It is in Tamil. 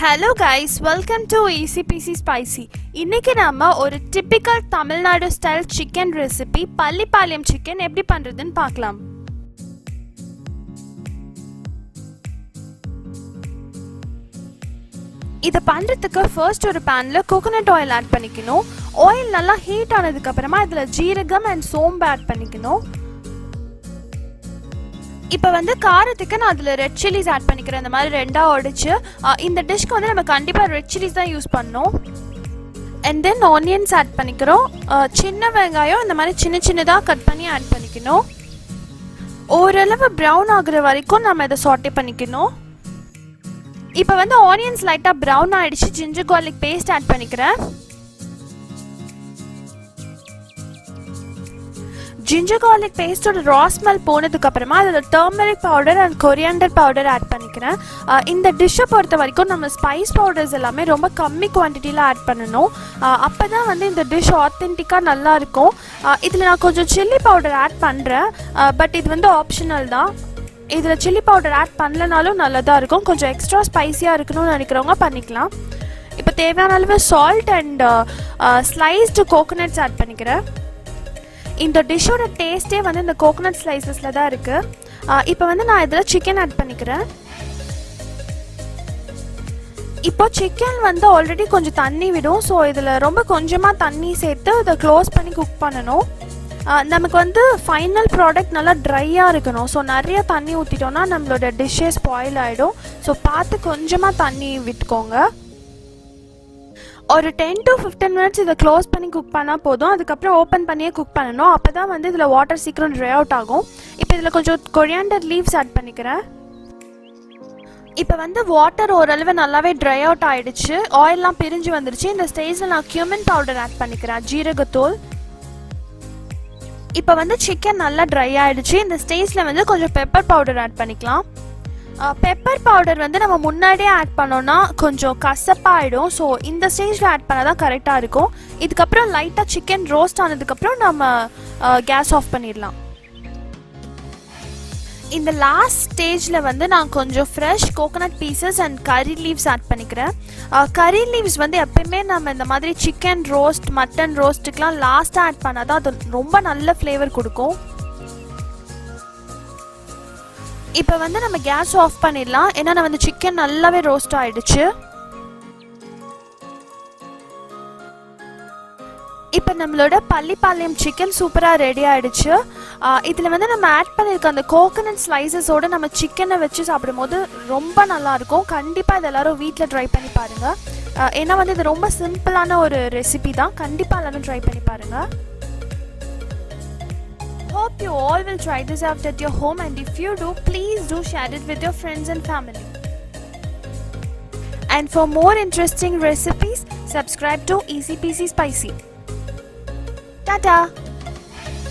Hello guys, welcome to ECPC Spicy. இன்னைக்கு நாம ஒரு typical Tamil Nadu style chicken recipe Pallipalayam chicken எப்படி பண்றதுன்னு பார்க்கலாம். இத பண்றதுக்கு first ஒரு panல coconut oil add பண்ணிக்கணும். oil நல்லா heat ஆனதுக்கு அப்புறமா இதுல ஜீரகம் and சோம்பு add பண்ணிக்கணும். இப்போ வந்து காரத்துக்கு நான் அதில் ரெட் சில்லிஸ் ஆட் பண்ணிக்கிறேன். இந்த மாதிரி ரெண்டாக உடைச்சு இந்த டிஷ்க்கு வந்து நம்ம கண்டிப்பாக ரெட் சில்லிஸ் தான் யூஸ் பண்ணோம். அண்ட் தென் ஆனியன்ஸ் ஆட் பண்ணிக்கிறோம். சின்ன வெங்காயம் இந்த மாதிரி சின்ன சின்னதாக கட் பண்ணி ஆட் பண்ணிக்கணும். ஓரளவு ப்ரௌன் ஆகுற வரைக்கும் நம்ம இதை சாட்டே பண்ணிக்கணும். இப்போ வந்து ஆனியன்ஸ் லைட்டாக ப்ரௌன் ஆகிடுச்சு. ஜிஞ்சர் கார்லிக் பேஸ்ட் ஆட் பண்ணிக்கிறேன். Ginger garlic paste ஓட raw smell போனதுக்கு அப்புறமா அதுல turmeric powder and coriander powder add பண்ணிக்கிறேன். இந்த டிஷ்ஷை பொறுத்த வரைக்கும் நம்ம ஸ்பைஸ் பவுடர்ஸ் எல்லாமே ரொம்ப கம்மி குவான்டிட்டியில் ஆட் பண்ணணும். அப்பதான் வந்து இந்த டிஷ் ஆத்தென்டிக்காக நல்லா இருக்கும். இதில் நான் கொஞ்சம் சில்லி பவுடர் ஆட் பண்ணுறேன். பட் இது வந்து ஆப்ஷனல் தான். இதில் சில்லி பவுடர் ஆட் பண்ணலனாலும் நல்லதாக இருக்கும். கொஞ்சம் எக்ஸ்ட்ரா ஸ்பைஸியாக இருக்கணும்னு நினைக்கிறவங்க பண்ணிக்கலாம். இப்போ தேவையான அளவு salt and sliced coconuts add பண்ணிக்கிறேன். இந்த டிஷ்ஷோட டேஸ்ட்டே வந்து இந்த கோகோனட் ஸ்லைசஸில் தான் இருக்குது. இப்போ வந்து நான் இதில் சிக்கன் ஆட் பண்ணிக்கிறேன். இப்போ சிக்கன் வந்து ஆல்ரெடி கொஞ்சம் தண்ணி விடும். ஸோ இதில் ரொம்ப கொஞ்சமாக தண்ணி சேர்த்து இதை க்ளோஸ் பண்ணி குக் பண்ணணும். நமக்கு வந்து ஃபைனல் ப்ராடக்ட் நல்லா ட்ரையாக இருக்கணும். ஸோ நிறைய தண்ணி ஊற்றிட்டோன்னா நம்மளோட டிஷ்ஷே ஸ்பாயில் ஆகிடும். ஸோ பார்த்து கொஞ்சமாக தண்ணி விட்டுக்கோங்க. ஒரு 10 to 15 மினிட்ஸ் இதை க்ளோஸ் பண்ணி குக் பண்ணால் போதும். அதுக்கப்புறம் ஓப்பன் பண்ணியே குக் பண்ணணும். அப்போ தான் வந்து இதில் வாட்டர் சீக்கிரம் ட்ரை அவுட் ஆகும். இப்போ இதில் கொஞ்சம் கொரியாண்டர் லீவ்ஸ் ஆட் பண்ணிக்கிறேன். இப்போ வந்து வாட்டர் ஓரளவு நல்லாவே ட்ரை அவுட் ஆகிடுச்சு. ஆயிலெலாம் பிரிஞ்சு வந்துடுச்சு. இந்த ஸ்டேஜில் நான் cumin பவுடர் ஆட் பண்ணிக்கிறேன், ஜீரகத்தூள். இப்போ வந்து சிக்கன் நல்லா ட்ரை ஆகிடுச்சு. இந்த ஸ்டேஜில் வந்து கொஞ்சம் பெப்பர் பவுடர் ஆட் பண்ணிக்கலாம். பெப்பர் பவுடர் வந்து நம்ம முன்னாடியே ஆட் பண்ணோன்னா கொஞ்சம் கசப்பாகிடும். ஸோ இந்த ஸ்டேஜில் ஆட் பண்ணால் தான் கரெக்டாக இருக்கும். இதுக்கப்புறம் லைட்டாக சிக்கன் ரோஸ்ட் ஆனதுக்கப்புறம் நம்ம கேஸ் ஆஃப் பண்ணிடலாம். இந்த லாஸ்ட் ஸ்டேஜில் வந்து நான் கொஞ்சம் fresh coconut pieces and curry leaves add பண்ணிக்கிறேன். கறி லீவ்ஸ் வந்து எப்பயுமே நம்ம இந்த மாதிரி சிக்கன் ரோஸ்ட் மட்டன் ரோஸ்ட்டுக்கெலாம் லாஸ்ட்டாக ஆட் பண்ணால் தான் அது ரொம்ப நல்ல ஃப்ளேவர் கொடுக்கும். இப்போ வந்து நம்ம கேஸ் ஆஃப் பண்ணிடலாம். ஏன்னா நான் வந்து சிக்கன் நல்லாவே ரோஸ்ட் ஆகிடுச்சு. இப்போ நம்மளோட பள்ளிப்பாளையம் சிக்கன் சூப்பராக ரெடி ஆகிடுச்சு. இதில் வந்து நம்ம ஆட் பண்ணியிருக்க அந்த கோகோனட் ஸ்லைசஸோடு நம்ம சிக்கனை வச்சு சாப்பிடும்போது ரொம்ப நல்லாயிருக்கும். கண்டிப்பாக இது எல்லோரும் வீட்டில் ட்ரை பண்ணி பாருங்கள். ஏன்னா வந்து இது ரொம்ப சிம்பிளான ஒரு ரெசிபி தான். கண்டிப்பாக எல்லோரும் ட்ரை பண்ணி பாருங்கள். Hope you all will try this out at your home, and if you do, please do share it with your friends and family. And for more interesting recipes, subscribe to ECPC Spicy. Tata!